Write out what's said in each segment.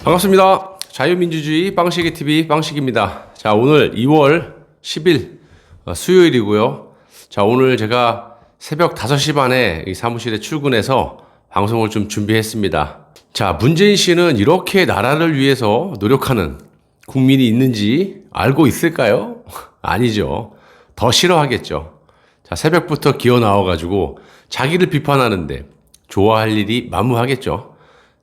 반갑습니다. 자유민주주의 빵식이TV 빵식입니다. 자, 오늘 2월 10일 수요일이고요. 자, 오늘 제가 새벽 5시 반에 이 사무실에 출근해서 방송을 좀 준비했습니다. 자, 문재인 씨는 이렇게 나라를 위해서 노력하는 국민이 있는지 알고 있을까요? 아니죠. 더 싫어하겠죠. 자, 새벽부터 기어 나와가지고 자기를 비판하는데 좋아할 일이 만무하겠죠.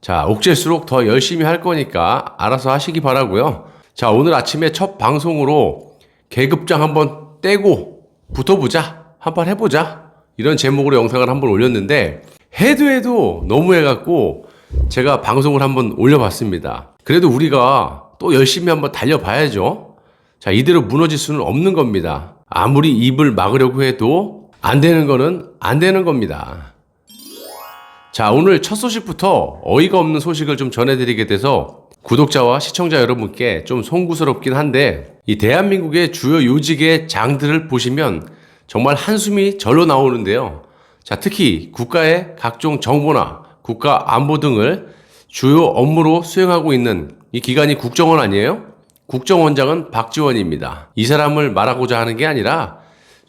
자, 옥죄수록 더 열심히 할 거니까 알아서 하시기 바라고요. 자, 오늘 아침에 첫 방송으로 계급장 한번 떼고 붙어보자, 한번 해보자, 이런 제목으로 영상을 한번 올렸는데 해도 너무해갖고 제가 방송을 한번 올려봤습니다. 그래도 우리가 또 열심히 한번 달려봐야죠. 자, 이대로 무너질 수는 없는 겁니다. 아무리 입을 막으려고 해도 안 되는 거는 안 되는 겁니다. 자, 오늘 첫 소식부터 어이가 없는 소식을 좀 전해드리게 돼서 구독자와 시청자 여러분께 좀 송구스럽긴 한데, 이 대한민국의 주요 요직의 장들을 보시면 정말 한숨이 절로 나오는데요. 자, 특히 국가의 각종 정보나 국가 안보 등을 주요 업무로 수행하고 있는 이 기관이 국정원 아니에요? 국정원장은 박지원입니다. 이 사람을 말하고자 하는 게 아니라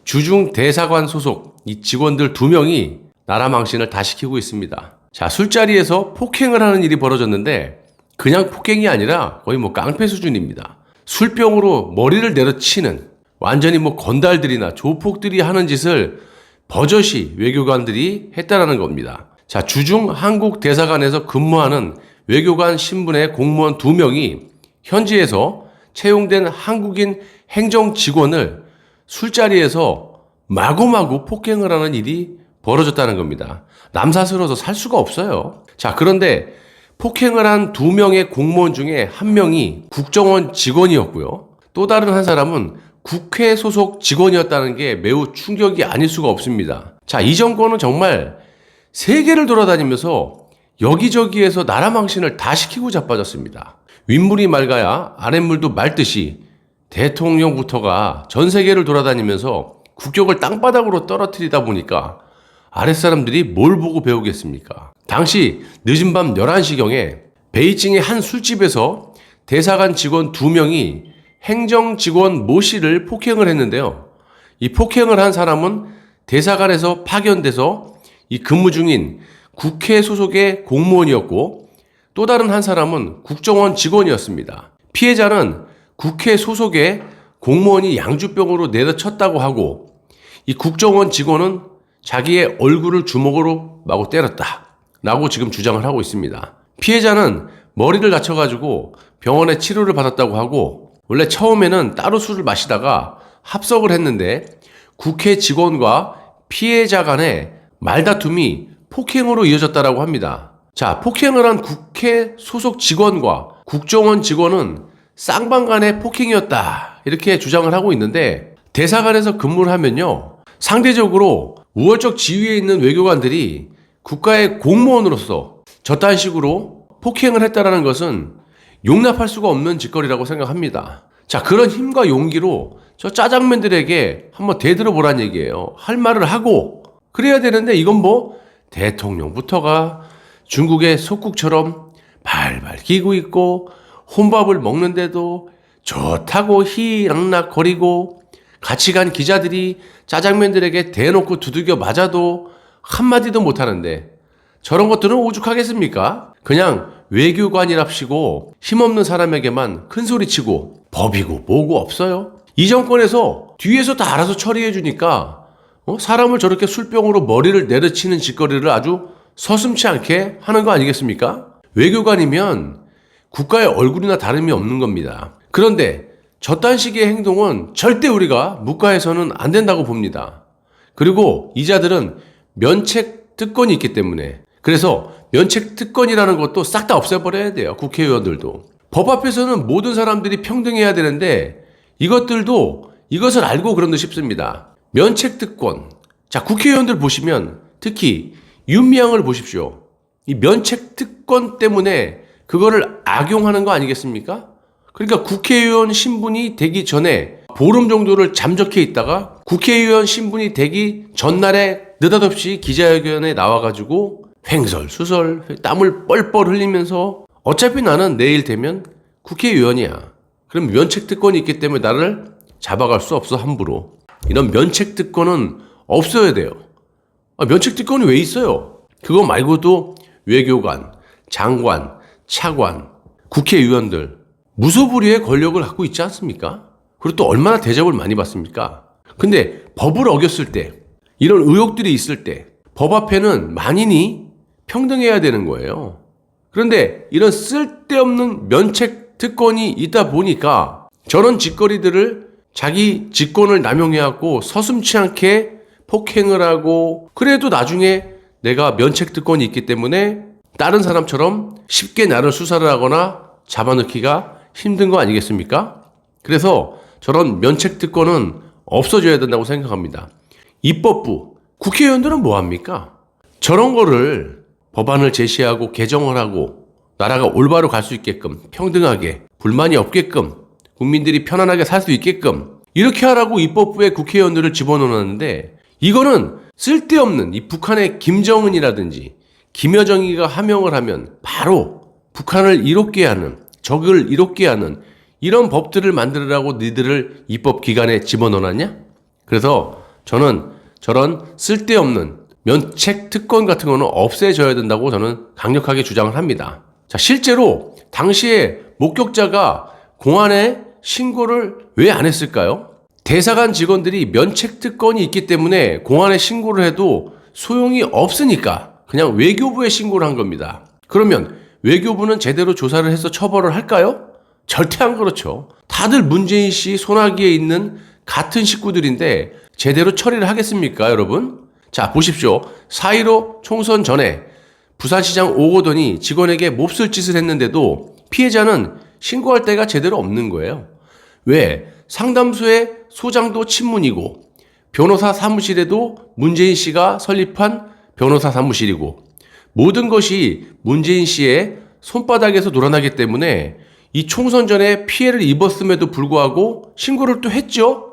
주중 대사관 소속 이 직원들 2명이 나라 망신을 다 시키고 있습니다. 자, 술자리에서 폭행을 하는 일이 벌어졌는데 그냥 폭행이 아니라 거의 깡패 수준입니다. 술병으로 머리를 내려치는 완전히 건달들이나 조폭들이 하는 짓을 버젓이 외교관들이 했다라는 겁니다. 자, 주중 한국 대사관에서 근무하는 외교관 신분의 공무원 2명이 현지에서 채용된 한국인 행정 직원을 술자리에서 마구마구 폭행을 하는 일이 벌어졌다는 겁니다. 남사스러워서 살 수가 없어요. 자, 그런데 폭행을 한 2명의 공무원 중에 1명이 국정원 직원이었고요. 또 다른 한 사람은 국회 소속 직원이었다는 게 매우 충격이 아닐 수가 없습니다. 자, 이 정권은 정말 세계를 돌아다니면서 여기저기에서 나라 망신을 다 시키고 자빠졌습니다. 윗물이 맑아야 아랫물도 맑듯이 대통령부터가 전 세계를 돌아다니면서 국격을 땅바닥으로 떨어뜨리다 보니까 아랫사람들이 뭘 보고 배우겠습니까? 당시 늦은 밤 11시경에 베이징의 한 술집에서 대사관 직원 2명이 행정직원 모 씨를 폭행을 했는데요. 이 폭행을 한 사람은 대사관에서 파견돼서 이 근무 중인 국회 소속의 공무원이었고, 또 다른 한 사람은 국정원 직원이었습니다. 피해자는 국회 소속의 공무원이 양주병으로 내려쳤다고 하고, 이 국정원 직원은 자기의 얼굴을 주먹으로 마구 때렸다 라고 지금 주장을 하고 있습니다. 피해자는 머리를 다쳐가지고 병원에 치료를 받았다고 하고, 원래 처음에는 따로 술을 마시다가 합석을 했는데 국회 직원과 피해자 간의 말다툼이 폭행으로 이어졌다고 합니다. 자, 폭행을 한 국회 소속 직원과 국정원 직원은 쌍방간의 폭행이었다 이렇게 주장을 하고 있는데, 대사관에서 근무를 하면요, 상대적으로 우월적 지위에 있는 외교관들이 국가의 공무원으로서 저딴 식으로 폭행을 했다라는 것은 용납할 수가 없는 짓거리라고 생각합니다. 자, 그런 힘과 용기로 저 짜장면들에게 한번 대들어보란 얘기예요. 할 말을 하고 그래야 되는데, 이건 대통령부터가 중국의 속국처럼 발발 기고 있고 혼밥을 먹는데도 좋다고 희락락거리고, 같이 간 기자들이 짜장면들에게 대놓고 두들겨 맞아도 한마디도 못하는데 저런 것들은 오죽하겠습니까? 그냥 외교관이랍시고 힘없는 사람에게만 큰소리치고 법이고 뭐고 없어요. 이 정권에서 뒤에서 다 알아서 처리해 주니까 사람을 저렇게 술병으로 머리를 내려치는 짓거리를 아주 서슴지 않게 하는 거 아니겠습니까? 외교관이면 국가의 얼굴이나 다름이 없는 겁니다. 그런데 저딴 식의 행동은 절대 우리가 묵과해서는 안 된다고 봅니다. 그리고 이 자들은 면책 특권이 있기 때문에, 그래서 면책 특권이라는 것도 싹 다 없애버려야 돼요. 국회의원들도. 법 앞에서는 모든 사람들이 평등해야 되는데 이것들도 이것을 알고 그런 듯 싶습니다. 면책 특권. 자, 국회의원들 보시면 특히 윤미향을 보십시오. 이 면책 특권 때문에 그거를 악용하는 거 아니겠습니까? 그러니까 국회의원 신분이 되기 전에 보름 정도를 잠적해 있다가 국회의원 신분이 되기 전날에 느닷없이 기자회견에 나와가지고 횡설수설 땀을 뻘뻘 흘리면서 어차피 나는 내일 되면 국회의원이야. 그럼 면책특권이 있기 때문에 나를 잡아갈 수 없어, 함부로. 이런 면책특권은 없어야 돼요. 면책특권이 왜 있어요? 그거 말고도 외교관, 장관, 차관, 국회의원들 무소불위의 권력을 갖고 있지 않습니까? 그리고 또 얼마나 대접을 많이 받습니까? 근데 법을 어겼을 때, 이런 의혹들이 있을 때 법 앞에는 만인이 평등해야 되는 거예요. 그런데 이런 쓸데없는 면책 특권이 있다 보니까 저런 짓거리들을 자기 직권을 남용해갖고 서슴지 않게 폭행을 하고, 그래도 나중에 내가 면책 특권이 있기 때문에 다른 사람처럼 쉽게 나를 수사를 하거나 잡아넣기가 힘든 거 아니겠습니까? 그래서 저런 면책 특권은 없어져야 된다고 생각합니다. 입법부, 국회의원들은 뭐합니까? 저런 거를 법안을 제시하고 개정을 하고 나라가 올바로 갈 수 있게끔, 평등하게, 불만이 없게끔, 국민들이 편안하게 살 수 있게끔 이렇게 하라고 입법부에 국회의원들을 집어넣었는데, 이거는 쓸데없는 이 북한의 김정은이라든지 김여정이가 하명을 하면 바로 북한을 이롭게 하는, 적을 이롭게 하는 이런 법들을 만들으라고 니들을 입법기관에 집어넣었냐? 그래서 저는 저런 쓸데없는 면책 특권 같은 거는 없애져야 된다고 저는 강력하게 주장을 합니다. 자, 실제로 당시에 목격자가 공안에 신고를 왜 안 했을까요? 대사관 직원들이 면책 특권이 있기 때문에 공안에 신고를 해도 소용이 없으니까 그냥 외교부에 신고를 한 겁니다. 그러면 외교부는 제대로 조사를 해서 처벌을 할까요? 절대 안 그렇죠. 다들 문재인 씨 손아귀에 있는 같은 식구들인데 제대로 처리를 하겠습니까, 여러분? 자, 보십시오. 4.15 총선 전에 부산시장 오거돈이 직원에게 몹쓸 짓을 했는데도 피해자는 신고할 데가 제대로 없는 거예요. 왜? 상담소의 소장도 친문이고 변호사 사무실에도 문재인 씨가 설립한 변호사 사무실이고 모든 것이 문재인 씨의 손바닥에서 놀아나기 때문에 이 총선 전에 피해를 입었음에도 불구하고 신고를 또 했죠.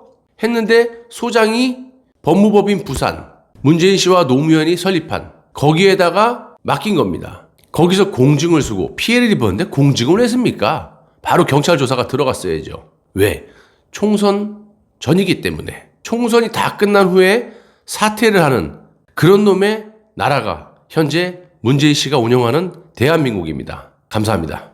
했는데 소장이 법무법인 부산, 문재인 씨와 노무현이 설립한 거기에다가 맡긴 겁니다. 거기서 공증을 쓰고 피해를 입었는데 공증을 했습니까? 바로 경찰 조사가 들어갔어야죠. 왜? 총선 전이기 때문에. 총선이 다 끝난 후에 사퇴를 하는 그런 놈의 나라가 현재 문재인 씨가 운영하는 대한민국입니다. 감사합니다.